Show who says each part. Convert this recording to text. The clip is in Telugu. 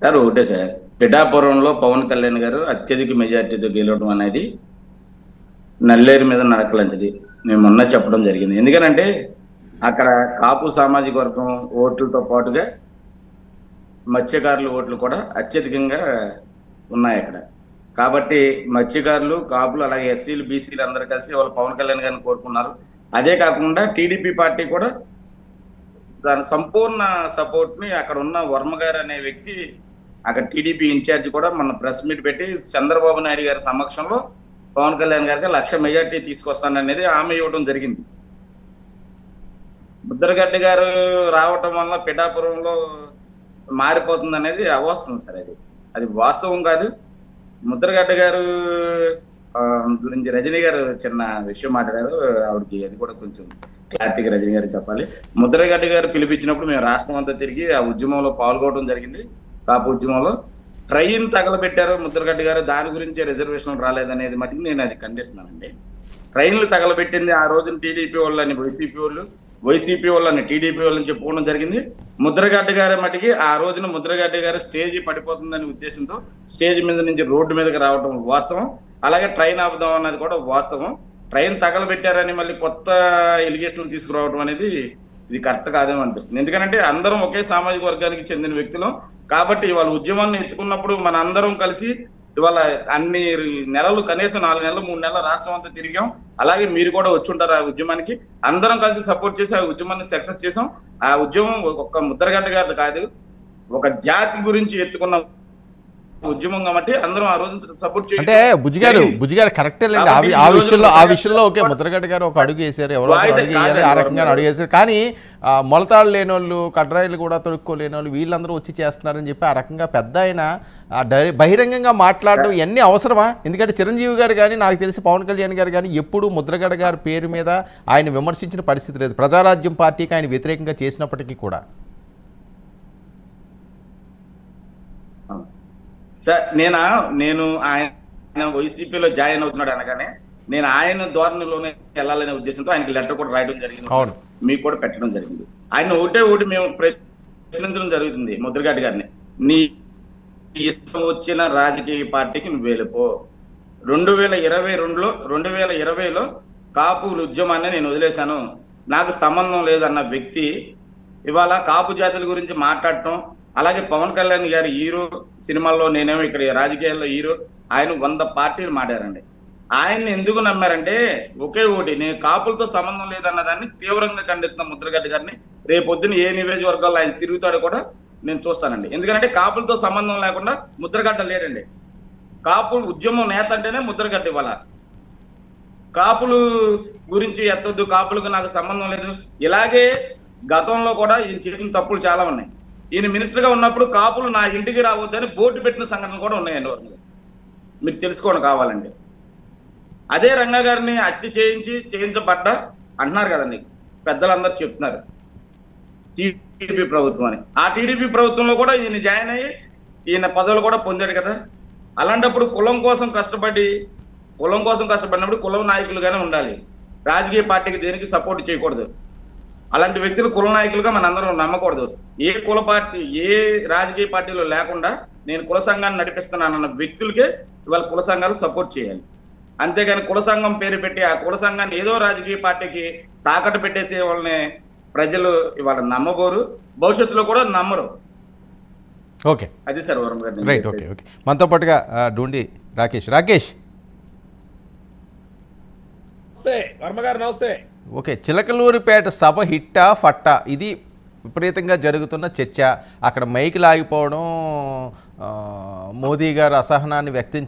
Speaker 1: సార్ ఒకటే సార్, పిఠాపురంలో పవన్ కళ్యాణ్ గారు అత్యధిక మెజార్టీతో గెలవడం అనేది నల్లేరు మీద నడకలాంటిది. నేను మొన్న చెప్పడం జరిగింది. ఎందుకనంటే అక్కడ కాపు సామాజిక వర్గం ఓట్లతో పాటుగా మత్స్యకారుల ఓట్లు కూడా అత్యధికంగా ఉన్నాయి అక్కడ. కాబట్టి మత్స్యకారులు, కాపులు, అలాగే ఎస్సీలు, బీసీలు అందరూ కలిసి వాళ్ళు పవన్ కళ్యాణ్ గారిని కోరుకున్నారు. అదే కాకుండా టీడీపీ పార్టీ కూడా దాని సంపూర్ణ సపోర్ట్ ని అక్కడ ఉన్న వర్మ గారు అనే వ్యక్తి, అక్కడ టీడీపీ ఇన్ఛార్జ్ కూడా మన ప్రెస్ మీట్ పెట్టి చంద్రబాబు నాయుడు గారి సమక్షంలో పవన్ కళ్యాణ్ గారికి 1,00,000 మెజార్టీ తీసుకొస్తాననేది హామీ ఇవ్వడం జరిగింది. ముద్రగడ్డ గారు రావటం వల్ల పిఠాపురంలో మారిపోతుంది అనేది అవాస్తవం సార్. అది వాస్తవం కాదు. ముద్రగడ్డ గారు గురించి రజనీ గారు చిన్న విషయం మాట్లాడారు. ఆవిడకి అది కూడా కొంచెం క్లారిటీగా రజనీ గారు చెప్పాలి. ముద్రగడ్డ గారు పిలిపించినప్పుడు మేము రాష్ట్రం అంతా తిరిగి ఆ ఉద్యమంలో పాల్గొనడం జరిగింది. కాపు ఉద్యమంలో ట్రైన్ తగలబెట్టారు ముద్రగడ్డ గారు, దాని గురించి రిజర్వేషన్ రాలేదనేది మటుకు నేను అది ఖండిస్తున్నానండి. ట్రైన్లు తగలబెట్టింది ఆ రోజున టీడీపీ వాళ్ళని వైసీపీ వాళ్ళు, వైసీపీ వాళ్ళని టీడీపీ వాళ్ళని చెప్పుకోవడం జరిగింది. ముద్రగడ్డ గారి మటుకి ఆ రోజున ముద్రగడ్డ గారు స్టేజ్ పడిపోతుందనే ఉద్దేశంతో స్టేజ్ మీద నుంచి రోడ్డు మీదకి రావడం వాస్తవం. అలాగే ట్రైన్ ఆపుదాం అన్నది కూడా వాస్తవం. ట్రైన్ తగలబెట్టారని మళ్ళీ కొత్త ఎలిగేషన్లు తీసుకురావడం అనేది ఇది కరెక్ట్ కాదేమో అనిపిస్తుంది. ఎందుకంటే అందరం ఒకే సామాజిక వర్గానికి చెందిన వ్యక్తులు కాబట్టి వాళ్ళ ఉద్యమాన్ని ఎత్తుకున్నప్పుడు మన అందరం కలిసి ఇవాళ అన్ని నెలలు, కనీసం 4 నెలలు 3 నెలలు రాష్ట్రం అంతా తిరిగాం. అలాగే మీరు కూడా వచ్చుంటారు ఆ ఉద్యమానికి. అందరం కలిసి సపోర్ట్ చేసి ఆ ఉద్యమాన్ని సక్సెస్ చేసాం. ఆ ఉద్యమం ఒక్క ముద్రగడ్డ గారిది కాదు, ఒక జాతి గురించి ఎత్తుకున్న ఉద్యమం కాబట్టి అందరం ఆ రోజు సపోర్ట్ చేయాలి.
Speaker 2: అంటే బుజ్జి గారు కరెక్టే లేండి. ఆ విషయంలో ఓకే, ముద్రగడ్డ గారు ఒక అడుగు వేశారు, ఎవరో అడుగు వేయాలి, ఆ రకంగా అడుగు వేశారు. కానీ మొలతాడు లేని వాళ్ళు, కడ్రాయిలు కూడా తొడుక్కోలేని వాళ్ళు వీళ్ళందరూ వచ్చి చేస్తున్నారని చెప్పి ఆ రకంగా పెద్ద ఆయన బహిరంగంగా మాట్లాడడం ఇవన్నీ అవసరమా? ఎందుకంటే చిరంజీవి గారు కానీ, నాకు తెలిసి పవన్ కళ్యాణ్ గారు కానీ ఎప్పుడు ముద్రగడ్డ గారి పేరు మీద ఆయన విమర్శించిన పరిస్థితి లేదు. ప్రజారాజ్యం పార్టీకి ఆయన వ్యతిరేకంగా చేసినప్పటికీ కూడా.
Speaker 1: సార్ నేను ఆయన వైసీపీలో జాయిన్ అవుతున్నాడు అనగానే నేను ఆయన ధోరణిలోనే వెళ్ళాలనే ఉద్దేశంతో ఆయనకి లెటర్ కూడా రాయడం జరిగింది, మీకు కూడా పెట్టడం జరిగింది. ఆయన ఒకటి మేము ప్రశ్నించడం జరుగుతుంది ముద్రగడ్డ గారిని, నీ ఇష్టం వచ్చిన రాజకీయ పార్టీకి నువ్వు వెళ్ళిపో. 2020లో కాపుల ఉద్యమాన్ని నేను వదిలేశాను, నాకు సంబంధం లేదన్న వ్యక్తి ఇవాళ కాపు జాతుల గురించి మాట్లాడటం, అలాగే పవన్ కళ్యాణ్ గారి హీరో సినిమాల్లో, నేనేమో ఇక్కడ రాజకీయాల్లో హీరో, ఆయన 100 పార్టీలు మాట్లారండి. ఆయన్ని ఎందుకు నమ్మారంటే ఒకే ఒకటి, నేను కాపులతో సంబంధం లేదన్న దాన్ని తీవ్రంగా ఖండిస్తున్న ముద్రగడ్డ గారిని రేపొద్దున ఏ నియోజకవర్గాల్లో ఆయన తిరుగుతాడో కూడా నేను చూస్తానండి. ఎందుకంటే కాపులతో సంబంధం లేకుండా ముద్రగడ్డ లేడండి. కాపు ఉద్యమం నేత అంటేనే ముద్రగడ్డ. ఇవాళ కాపులు గురించి ఎత్తొద్దు, కాపులకు నాకు సంబంధం లేదు. ఇలాగే గతంలో కూడా ఈయన చేసిన తప్పులు చాలా ఉన్నాయి. ఈయన మినిస్టర్ గా ఉన్నప్పుడు కాపులు నా ఇంటికి రావద్దని బోర్డు పెట్టిన సంఘటనలు కూడా ఉన్నాయండి. వరకు మీరు తెలుసుకోండి కావాలండి. అదే రంగా గారిని హత్య చేయించబడ్డా అంటున్నారు కదండి పెద్దలందరూ చెప్తున్నారు టీడీపీ ప్రభుత్వం అని. ఆ టీడీపీ ప్రభుత్వంలో కూడా ఈయన జాయిన్ అయ్యి ఈయన పదవులు కూడా పొందాడు కదా. అలాంటప్పుడు కులం కోసం కష్టపడినప్పుడు కులం నాయకులుగానే ఉండాలి. రాజకీయ పార్టీకి దేనికి సపోర్ట్ చేయకూడదు. అలాంటి వ్యక్తులు కుల నాయకులుగా మనందరం నమ్మకూడదు. ఏ కుల పార్టీ, ఏ రాజకీయ పార్టీలో లేకుండా నేను కుల సంఘాన్ని నడిపిస్తున్నానన్న వ్యక్తులకే ఇవాళ కుల సంఘాలు సపోర్ట్ చేయాలి. అంతేగాని కుల సంఘం పేరు పెట్టి ఆ కుల సంఘాన్ని ఏదో రాజకీయ పార్టీకి తాకట్టు పెట్టేసే వాళ్ళని ప్రజలు ఇవాళ నమ్మబోరు, భవిష్యత్తులో కూడా నమ్మరు.
Speaker 2: ఓకే,
Speaker 1: అది సార్ వర్మ గారు.
Speaker 2: Right, okay. మనతో పాటుగా డూండి రాకేష్.
Speaker 3: వర్మ గారు నమస్తే.
Speaker 2: ఓకే, చిలకలూరిపేట సభ హిట్టా ఫట్టా, ఇది విపరీతంగా జరుగుతున్న చర్చ. అక్కడ మైకి లాగిపోవడం, మోదీ గారు అసహనాన్ని వ్యక్తం